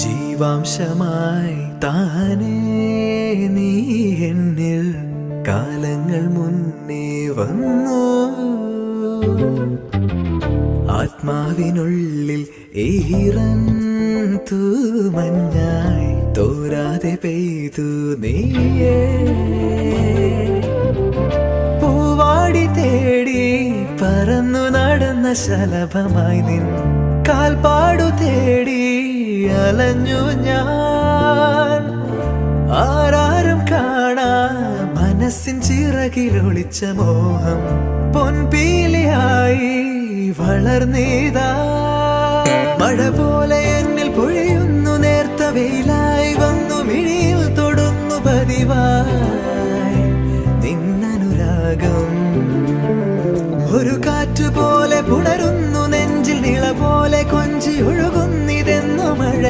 ജീവാംശമായി താനേ നീ എന്നിൽ കാലങ്ങൾ മുന്നേ വന്നു. ആത്മാവിനുള്ളിൽ ഈറൻ തൂമഞ്ഞായി തോരാതെ പെയ്തു നീയേ. പൂവാടി തേടി പറന്നു നടന്ന ശലഭമായി നിൻ കാൽപ്പാടു തേടി അലഞ്ഞു ഞാൻ. ആരാരും കാണാ മനസ്സിൻ ചിറകിലൊളിച്ച മോഹം പൊൻപീലിയായി വളർന്നീതാ. മഴ പോലെ എന്നിൽ പൊഴി